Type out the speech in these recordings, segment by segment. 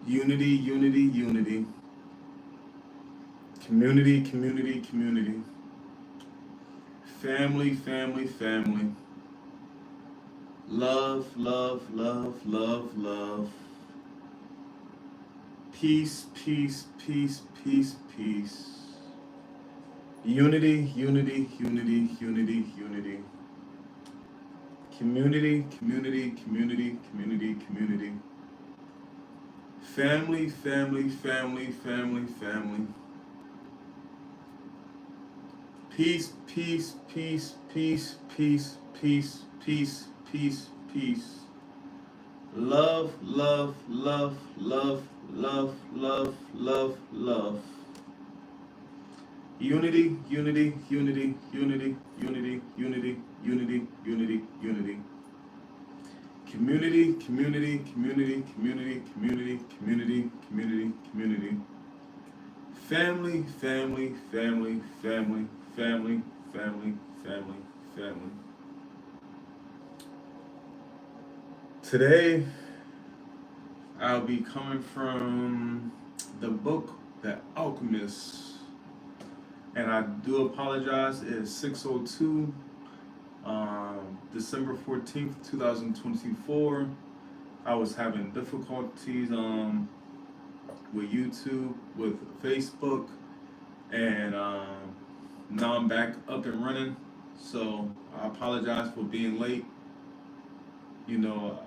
Unity, unity, unity. Community, community, community. Family, family, family. Love, love, love, love, love. Peace, peace, peace, peace, peace. Unity, unity, unity, unity, unity. Community, community, community, community, community. Family, family, family, family, family. Peace, peace, peace, peace, peace, peace, peace, peace, peace. Love, love, love, love, love, love, love, love. Unity, unity, unity, unity, unity, unity, unity, unity, unity. Community, community, community, community, community, community, community, community. Family, family, family, family, family, family, family, family. Today, I'll be coming from the book The Alchemist. And I do apologize, it's 6:02, December 14th, 2024. I was having difficulties with YouTube, with Facebook, and now I'm back up and running. So I apologize for being late. You know,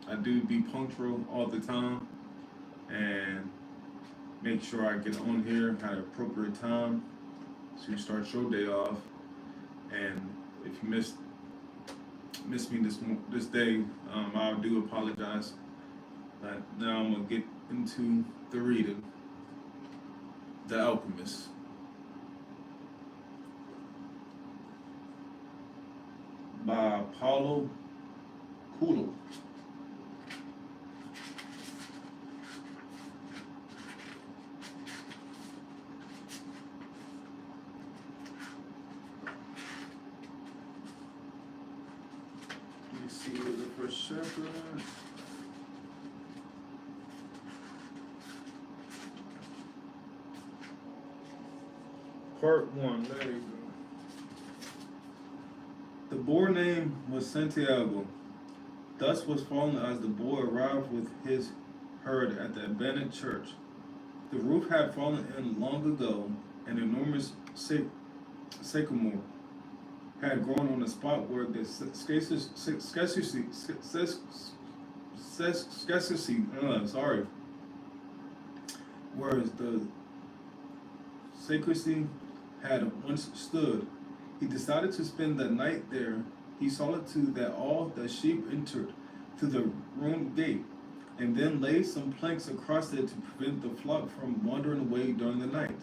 I do be punctual all the time and make sure I get on here at an appropriate time so you start your day off. And if you miss me this day, I do apologize. But now I'm gonna get into the reading, The Alchemist, by Paulo Coelho. Let me see what the first chapter is. Part 1, there you go. The boy name was Santiago. Dusk was falling as the boy arrived with his herd at the abandoned church. The roof had fallen in long ago. An enormous sycamore had grown on a spot where the whereas the sacristy had once stood. He decided to spend the night there. He saw to that all the sheep entered through the ruined gate, and then laid some planks across it to prevent the flock from wandering away during the night.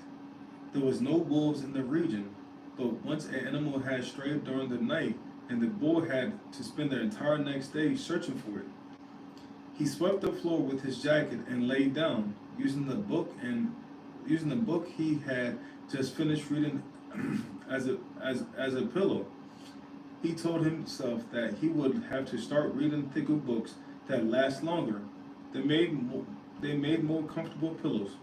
There was no wolves in the region, but once an animal had strayed during the night, and the boy had to spend the entire next day searching for it. He swept the floor with his jacket and lay down, using the book he had just finished reading as a pillow. He told himself that he would have to start reading thicker books that last longer. They made more comfortable pillows.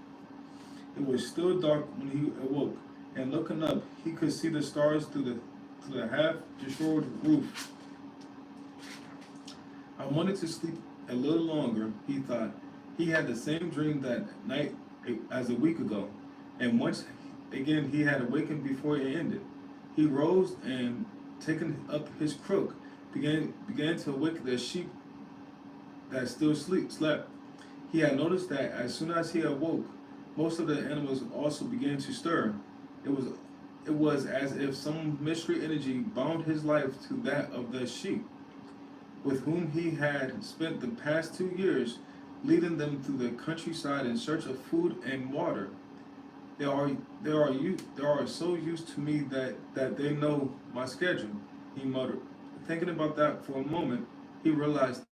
It was still dark when he awoke, and looking up, he could see the stars through the half-destroyed roof. I wanted to sleep a little longer, he thought. He had the same dream that night as a week ago, and once again he had awakened before it ended. He rose and, taking up his crook, began to wake the sheep that still slept. He had noticed that as soon as he awoke, most of the animals also began to stir. It was as if some mystery energy bound his life to that of the sheep, with whom he had spent the past 2 years, leading them through the countryside in search of food and water. They are so used to me that they know my schedule, he muttered. Thinking about that for a moment, he realized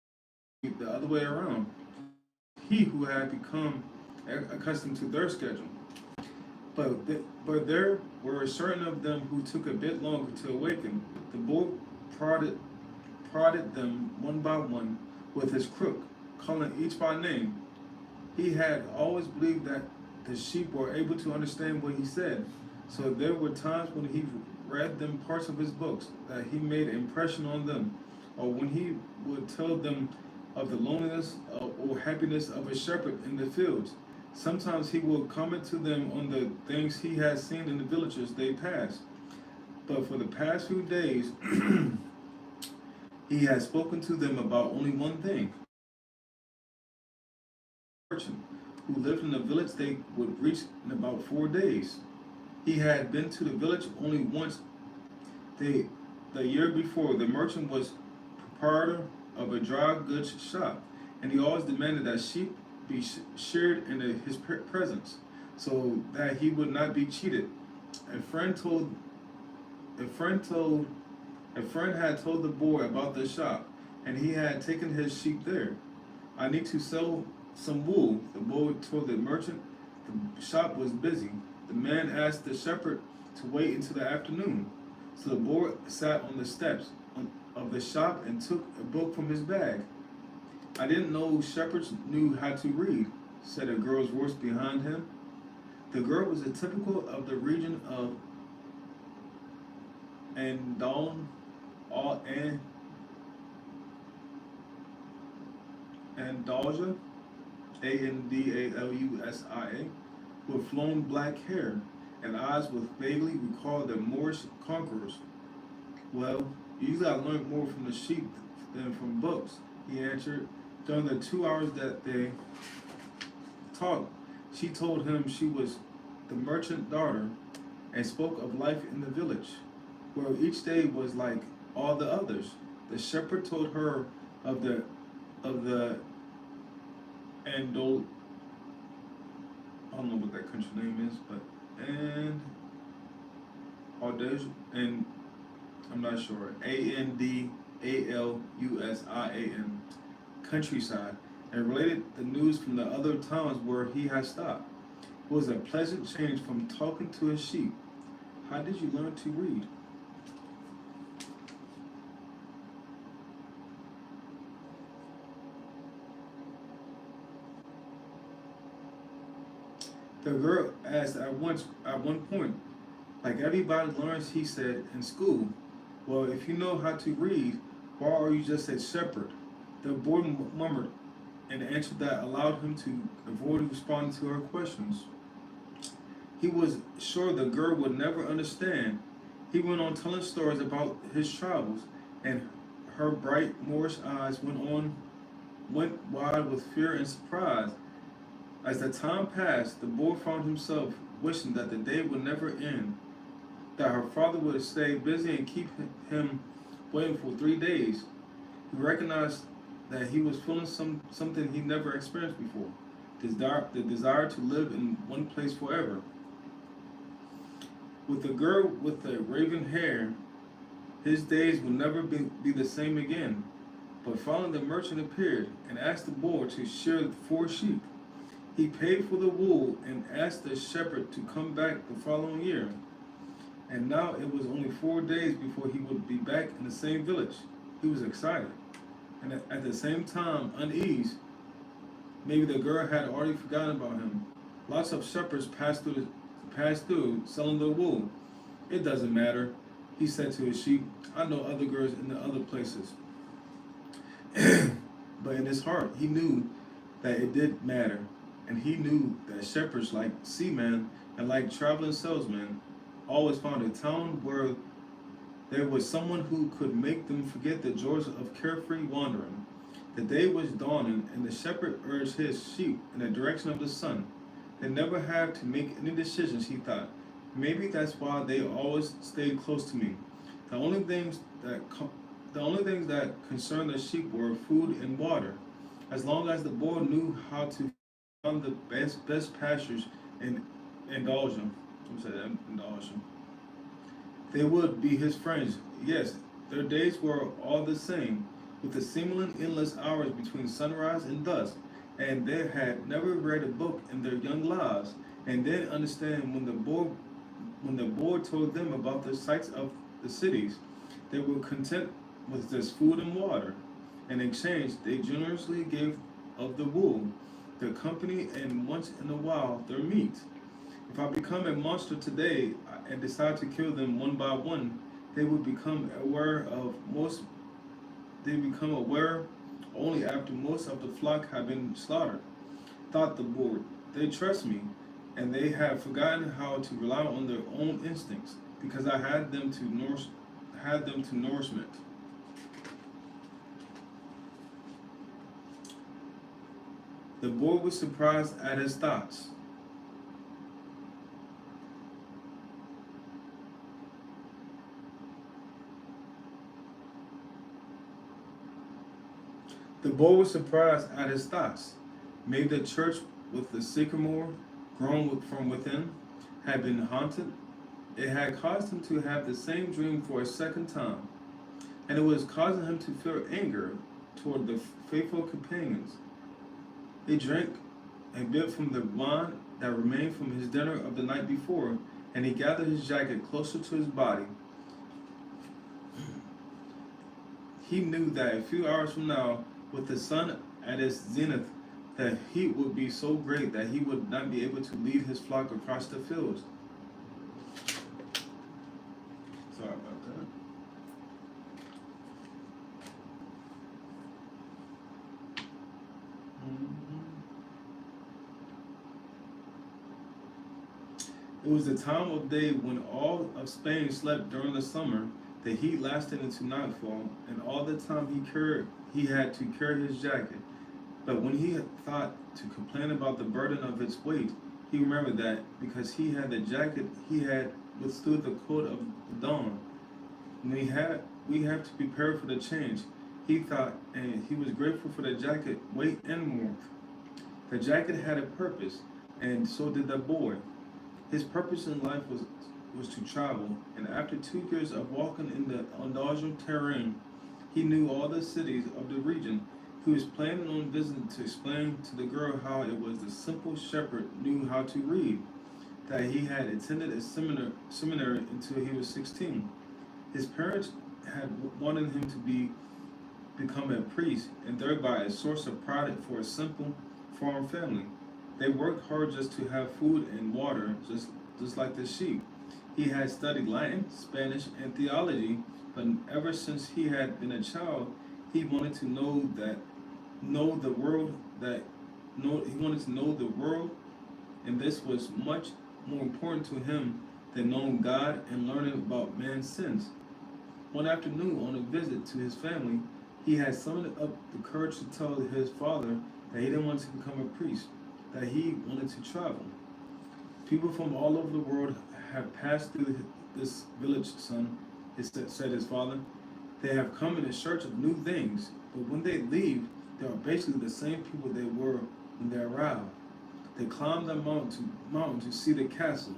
the other way around. He who had become accustomed to their schedule. But there were certain of them who took a bit longer to awaken. The boy prodded them one by one with his crook. calling each by name. He had always believed that the sheep were able to understand what he said. So there were times when he read them parts of his books that he made an impression on them, or when he would tell them of the loneliness or happiness of a shepherd in the fields. Sometimes he would comment to them on the things he had seen in the villages they passed. But for the past few days, he had spoken to them about only one thing. Merchant who lived in the village they would reach in about 4 days. He had been to the village only once the year before. The merchant was proprietor of a dry goods shop, and he always demanded that sheep be sheared in his presence, so that he would not be cheated. A friend told a friend told a friend had told the boy about the shop, and he had taken his sheep there. I need to sell some wool, the boy told the merchant. The shop was busy. The man asked the shepherd to wait until the afternoon. So the boy sat on the steps of the shop and took a book from his bag. I didn't know shepherds knew how to read, said a girl's voice behind him. The girl was a typical of the region of Andaln, Andalsia, Andalsia, with flowing black hair and eyes which vaguely recalled the Moorish conquerors. Well, usually I learned more from the sheep than from books, he answered. During the 2 hours that they talked, she told him she was the merchant's daughter and spoke of life in the village, where each day was like all the others. The shepherd told her of the Andol, I don't know what that country name is, but and Aldesian, and I'm not sure, Andallusian countryside, and related the news from the other towns where he had stopped. It was a pleasant change from talking to his sheep. How did you learn to read? The girl asked at one point, like everybody learns, he said, in school. Well, if you know how to read, why are you just a shepherd? The boy murmured an answer that allowed him to avoid responding to her questions. He was sure the girl would never understand. He went on telling stories about his travels, and her bright Moorish eyes went wide with fear and surprise. As the time passed, the boy found himself wishing that the day would never end, that her father would stay busy and keep him waiting for 3 days. He recognized that he was feeling something he never experienced before, the desire to live in one place forever. With the girl with the raven hair, his days would never be the same again. But finally the merchant appeared and asked the boy to shear 4 sheep. He paid for the wool and asked the shepherd to come back the following year. And now it was only 4 days before he would be back in the same village. He was excited, and at the same time uneasy. Maybe the girl had already forgotten about him. Lots of shepherds passed through selling their wool. It doesn't matter, he said to his sheep. I know other girls in the other places. But in his heart, he knew that it did matter. And he knew that shepherds, like seamen and like traveling salesmen, always found a town where there was someone who could make them forget the joys of carefree wandering. The day was dawning, and the shepherd urged his sheep in the direction of the sun. They never had to make any decisions, he thought. Maybe that's why they always stayed close to me. The only things that concerned the sheep were food and water. As long as the boy knew how to find the best pastures in Indulgence, they would be his friends. Yes, their days were all the same, with the seemingly endless hours between sunrise and dusk, and they had never read a book in their young lives, and didn't understand when the boy told them about the sights of the cities. They were content with just food and water. In exchange, they generously gave of the wool, their company, and once in a while their meat. If I become a monster today and decide to kill them one by one, they would become aware of most they become aware only after most of the flock have been slaughtered, thought the board. They trust me, and they have forgotten how to rely on their own instincts, because I had them to nourishment. The boy was surprised at his thoughts. The boy was surprised at his thoughts. Maybe the church with the sycamore grown from within had been haunted. It had caused him to have the same dream for a second time, and it was causing him to feel anger toward the faithful companions. He drank a bit from the wine that remained from his dinner of the night before, and he gathered his jacket closer to his body. He knew that a few hours from now, with the sun at its zenith, the heat would be so great that he would not be able to lead his flock across the fields. Sorry about that. It was the time of day when all of Spain slept during the summer. The heat lasted into nightfall, and all the time he had to carry his jacket. But when he had thought to complain about the burden of its weight, he remembered that because he had the jacket, he had withstood the cold of the dawn. We have to prepare for the change, he thought, and he was grateful for the jacket weight and warmth. The jacket had a purpose, and so did the boy. His purpose in life was to travel, and after 2 years of walking in the unknown terrain, he knew all the cities of the region. He was planning on visiting to explain to the girl how it was the simple shepherd knew how to read, that he had attended a seminary until he was 16. His parents had wanted him to become a priest, and thereby a source of pride for a simple farm family. They worked hard just to have food and water, just like the sheep. He had studied Latin, Spanish, and theology, but ever since he had been a child, he wanted to know the world he wanted to know the world, and this was much more important to him than knowing God and learning about man's sins. One afternoon, on a visit to his family, he had summoned up the courage to tell his father that he didn't want to become a priest, that he wanted to travel. People from all over the world have passed through this village, son, said his father. They have come in search of new things, but when they leave, they are basically the same people they were when they arrived. They climbed the mountain to see the castle,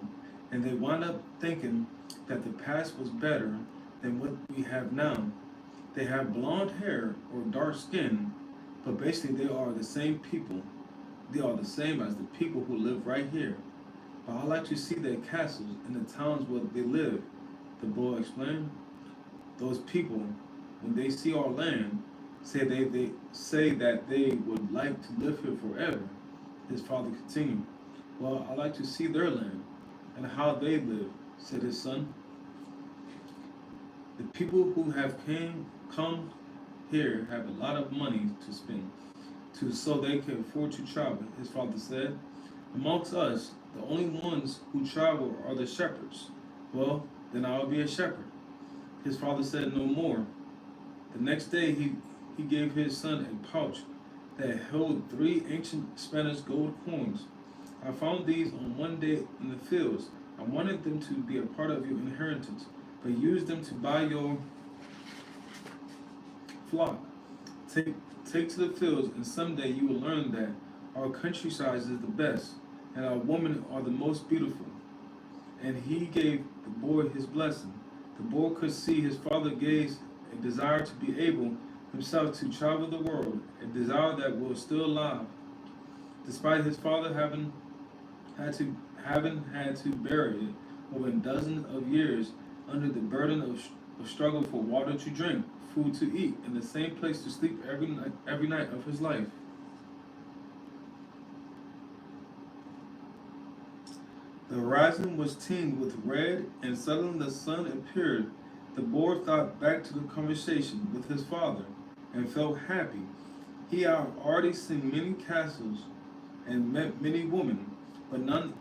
and they wind up thinking that the past was better than what we have now. They have blonde hair or dark skin, but basically they are the same people. They are the same as the people who live right here. But I like to see their castles and the towns where they live, the boy explained. Those people, when they see our land, they say that they would like to live here forever. His father continued. Well, I like to see their land and how they live, said his son. The people who have come here have a lot of money to spend, so they can afford to travel, his father said. Amongst us, the only ones who travel are the shepherds. Well, then I will be a shepherd. His father said no more. The next day, he gave his son a pouch that held 3 ancient Spanish gold coins. I found these on one day in the fields. I wanted them to be a part of your inheritance, but use them to buy your flock. Take to the fields, and someday you will learn that our countryside is the best, and our women are the most beautiful. And he gave the boy his blessing. The boy could see his father gaze a desire to be able himself to travel the world, a desire that was still alive, despite his father having had to bury it over a dozen of years under the burden of struggle for water to drink, food to eat, and the same place to sleep every night of his life. The horizon was tinged with red, and suddenly the sun appeared. The boy thought back to the conversation with his father and felt happy. He had already seen many castles and met many women, but none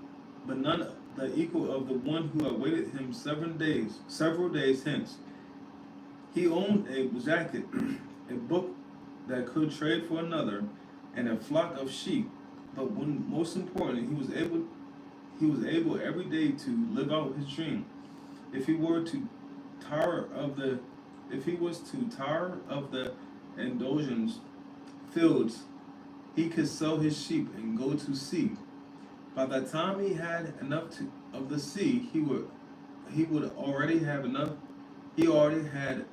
the equal of the one who awaited him 7 days hence. He owned a jacket, a book that could trade for another, and a flock of sheep. But when most important, he was able every day to live out his dream. If he were to tire of the if he was to tire of the indulgence fields, he could sell his sheep and go to sea. By the time he had enough of the sea, he would already have enough. He already had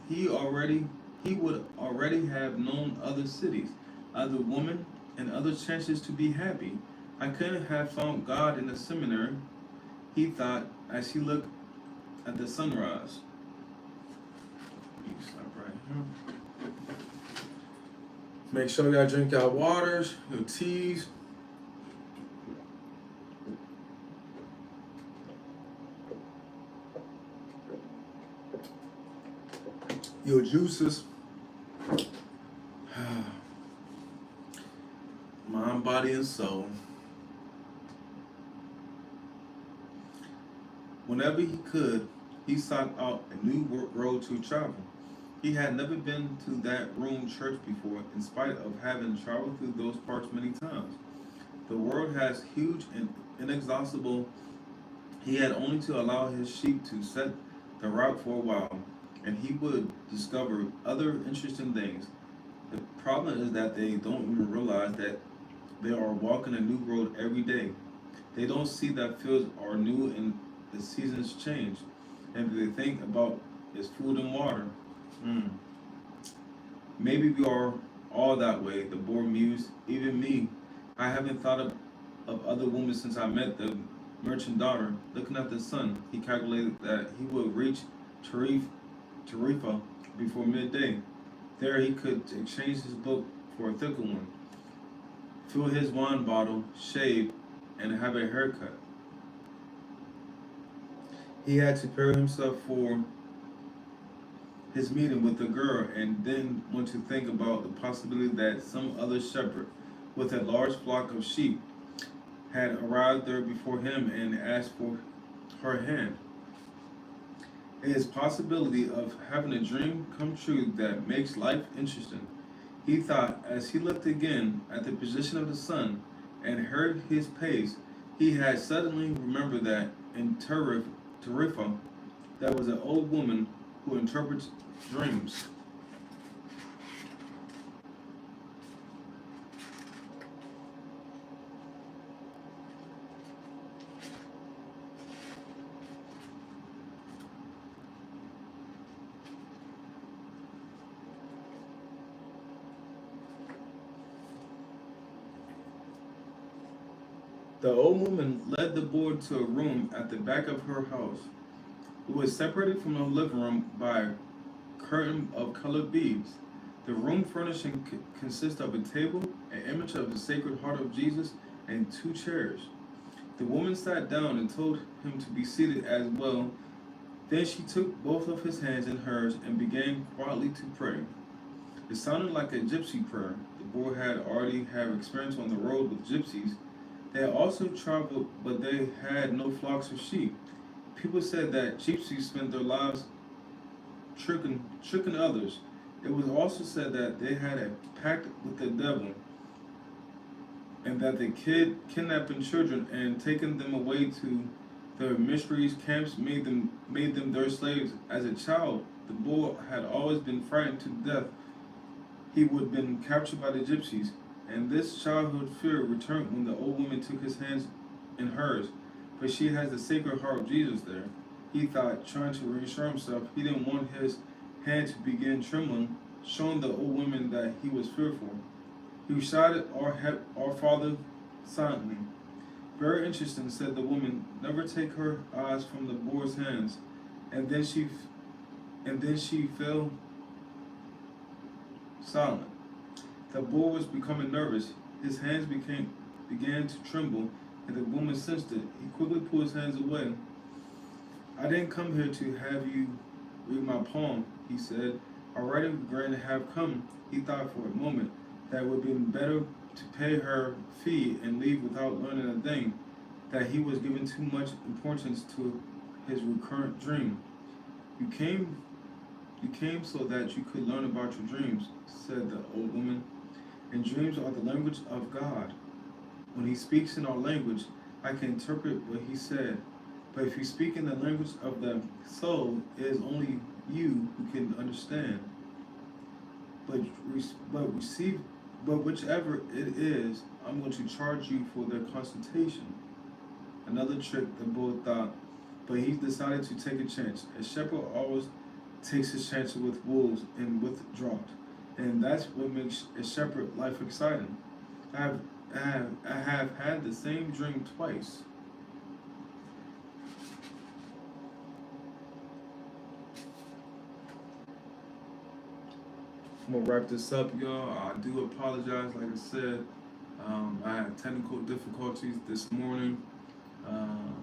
he already he would already have known other cities, other women, and other chances to be happy. I couldn't have found God in the seminary, he thought as he looked at the sunrise. You can stop right here. Make sure y'all drink your waters, your teas. Your juices. Mind, body, and soul. Whenever he could, he sought out a new road to travel. He had never been to that Rome church before, in spite of having traveled through those parts many times. The world has huge and inexhaustible. He had only to allow his sheep to set the route for a while, and he would discover other interesting things. The problem is that they don't even realize that they are walking a new road every day. They don't see that fields are new and the seasons change, and they think about is food and water. Mm. Maybe we are all that way, the boy mused. Even me. I haven't thought of other women since I met the merchant daughter. Looking at the sun, he calculated that he would reach Tarifa before midday. There he could exchange his book for a thicker one, fill his wine bottle, shave, and have a haircut. He had to prepare himself for his meeting with the girl and then went to think about the possibility that some other shepherd with a large flock of sheep had arrived there before him and asked for her hand. It is possibility of having a dream come true that makes life interesting. He thought as he looked again at the position of the sun and heard his pace, he had suddenly remembered that in Tarifa there was an old woman who interprets dreams. The old woman led the boy to a room at the back of her house. It was separated from the living room by a curtain of colored beads. The room furnishing consists of a table, an image of the Sacred Heart of Jesus, and two chairs. The woman sat down and told him to be seated as well. Then she took both of his hands in hers and began quietly to pray. It sounded like a gypsy prayer. The boy had already had experience on the road with gypsies. They had also traveled, but they had no flocks of sheep. People said that gypsies spent their lives tricking others. It was also said that they had a pact with the devil, and that the kid kidnapping children and taking them away to the mysteries camps made them their slaves. As a child, the boy had always been frightened to death. He would have been captured by the gypsies, and this childhood fear returned when the old woman took his hands in hers. But she has the Sacred Heart of Jesus there. He thought, trying to reassure himself, he didn't want his hand to begin trembling, showing the old woman that he was fearful. He recited Our Father silently. Very interesting, said the woman. Never take her eyes from the boy's hands. And then she fell silent. The boy was becoming nervous. His hands began to tremble. and the woman sensed it. He quickly pulled his hands away. I didn't come here to have you read my poem, he said. Already regretting to have come, he thought for a moment that it would be better to pay her fee and leave without learning a thing, that he was giving too much importance to his recurrent dream. You came you came so that you could learn about your dreams, said the old woman, and dreams are the language of God. When he speaks in our language, I can interpret what he said. But if you speak in the language of the soul, it is only you who can understand. But but receive but whichever it is, I'm going to charge you for their consultation. Another trick, the bull thought, but he decided to take a chance. A shepherd always takes his chances with wolves and with drought, and that's what makes a shepherd life exciting. I have had the same dream twice. I'm gonna wrap this up, y'all. I do apologize. Like I said, I had technical difficulties this morning. Um,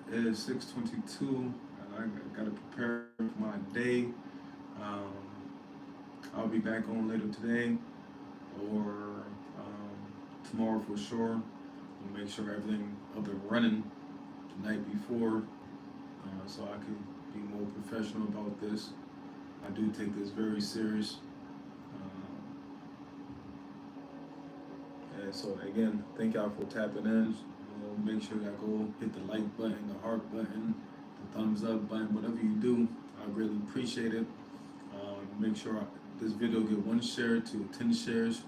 it is 6:22, and I gotta prepare for my day. Um, I'll be back on later today or tomorrow for sure. We'll make sure everything up and running the night before, so I can be more professional about this. I do take this very serious. And so again, thank y'all for tapping in. Make sure y'all go hit the like button, the heart button, the thumbs up button, whatever you do. I really appreciate it. Make sure this video get 1 share to 10 shares,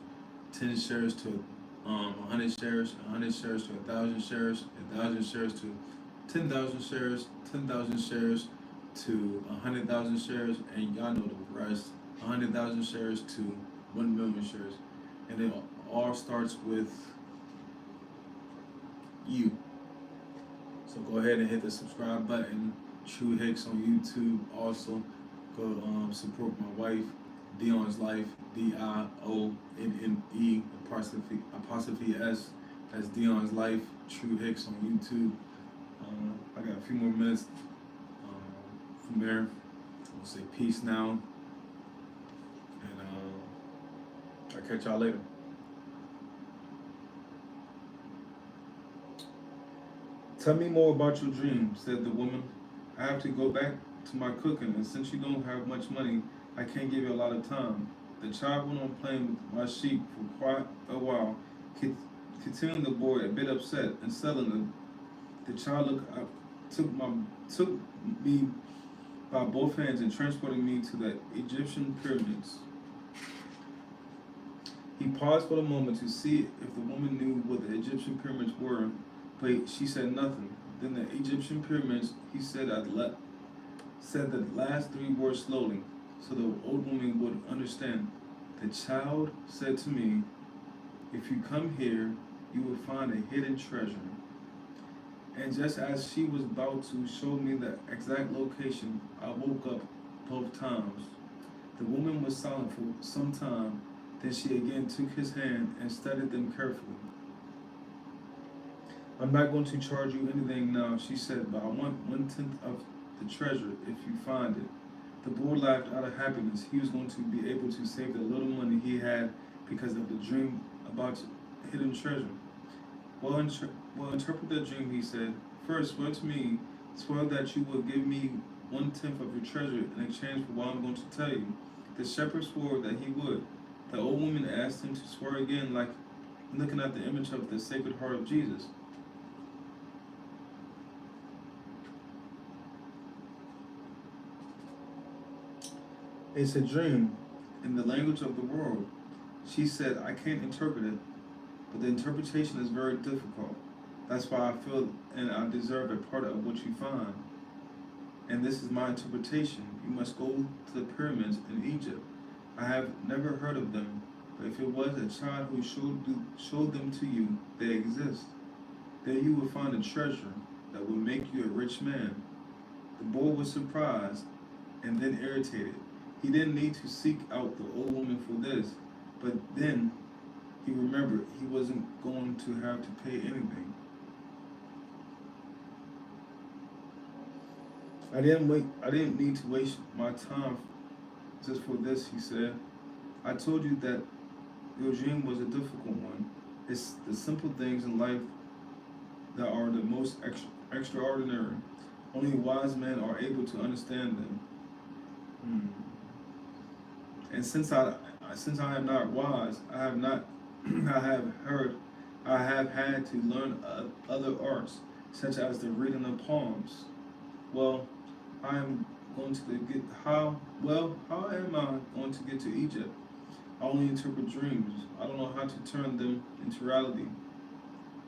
10 shares to 100 shares, 100 shares to 1,000 shares, 1,000 shares to 10,000 shares, 10,000 shares to 100,000 shares, and y'all know the rest. 100,000 shares to 1,000,000 shares, and it all starts with you. So go ahead and hit the subscribe button. Tru Hicks on YouTube. Also, go support my wife, Dion's Life, DIONNE apostrophe S. That's Dion's Life. Tru Hicks on YouTube. I got a few more minutes from there. We'll say peace now, and I'll catch y'all later. Tell me more about your dream, said the woman. I have to go back to my cooking, and since you don't have much money, I can't give you a lot of time. The child went on playing with my sheep for quite a while, continuing the boy a bit upset, and suddenly the child took me by both hands and transported me to the Egyptian pyramids. He paused for a moment to see if the woman knew what the Egyptian pyramids were, but she said nothing. Then the Egyptian pyramids, he said the last 3 words slowly, so the old woman would understand. The child said to me, if you come here, you will find a hidden treasure. And just as she was about to show me the exact location, I woke up both times. The woman was silent for some time, then she again took his hand and studied them carefully. I'm not going to charge you anything now, she said, but I want 1/10 of the treasure if you find it. The boy laughed out of happiness. He was going to be able to save the little money he had because of the dream about hidden treasure. Well, interpret the dream, he said. First, swear to me, swear that you will give me 1/10 of your treasure in exchange for what I'm going to tell you. The shepherd swore that he would. The old woman asked him to swear again, like looking at the image of the Sacred Heart of Jesus. It's a dream in the language of the world. She said, I can't interpret it, but the interpretation is very difficult. That's why I feel and I deserve a part of what you find. And this is my interpretation. You must go to the pyramids in Egypt. I have never heard of them, but if it was a child who showed them to you, they exist. There you will find a treasure that will make you a rich man. The boy was surprised and then irritated. He didn't need to seek out the old woman for this, but then he remembered he wasn't going to have to pay anything. I didn't need to waste my time just for this, he said. I told you that your dream was a difficult one. It's the simple things in life that are the most extraordinary. Only wise men are able to understand them. Hmm. And since I am not wise, I have not I have heard I have had to learn other arts, such as the reading of poems. Well, I am going to get how am I going to get to Egypt? I only interpret dreams. I don't know how to turn them into reality.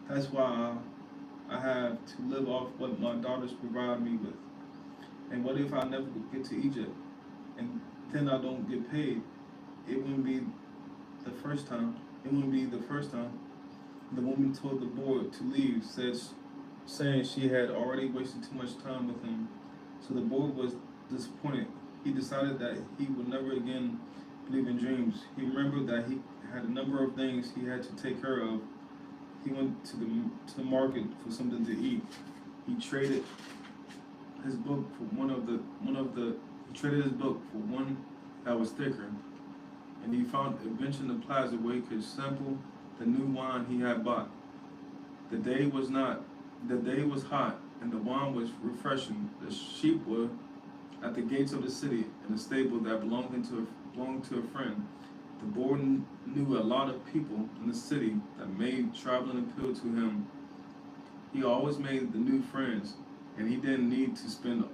That's why I have to live off what my daughters provide me with. And what if I never get to Egypt and then I don't get paid? It wouldn't be the first time. It wouldn't be the first time. The woman told the board to leave, saying she had already wasted too much time with him. So the board was disappointed. He decided that he would never again believe in dreams. He remembered that he had a number of things he had to take care of. He went to the market for something to eat. He traded his book for he traded his book for one that was thicker, and he found a bench in the plaza where he could sample the new wine he had bought. The day was hot, and the wine was refreshing. The sheep were at the gates of the city in a stable that belonged to a friend. The boy knew a lot of people in the city that made traveling appeal to him. He always made the new friends, and he didn't need to spend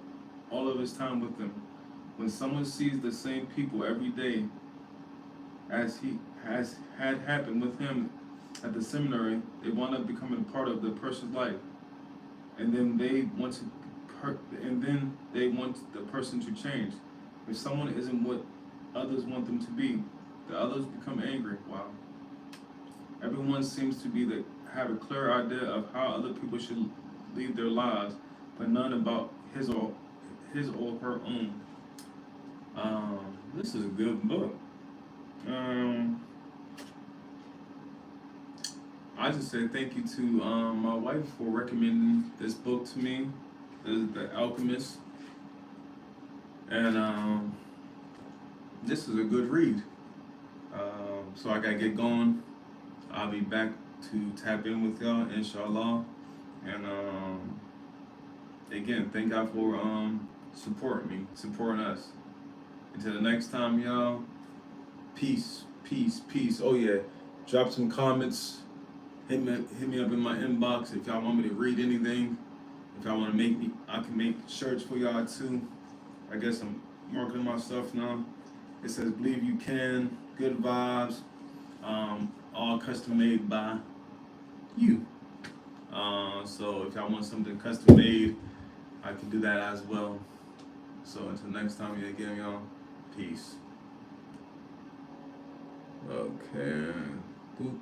all of his time with them. When someone sees the same people every day, as had happened with him at the seminary, they wind up becoming a part of the person's life, and then they want the person to change. If someone isn't what others want them to be, the others become angry. Wow. Everyone seems to have a clear idea of how other people should lead their lives, but none about his or her own. This is a good book. I just say thank you to my wife for recommending this book to me, The Alchemist, and this is a good read. So I gotta get going. I'll be back to tap in with y'all, inshallah. And again, thank y'all for supporting us. Until the next time, y'all. Peace, peace, peace. Oh yeah, drop some comments. Hit me up in my inbox if y'all want me to read anything. If y'all want to I can make shirts for y'all too. I guess I'm marketing my stuff now. It says "Believe You Can," good vibes, all custom made by you. So if y'all want something custom made, I can do that as well. So until next time, again, y'all, peace. Okay. Boop.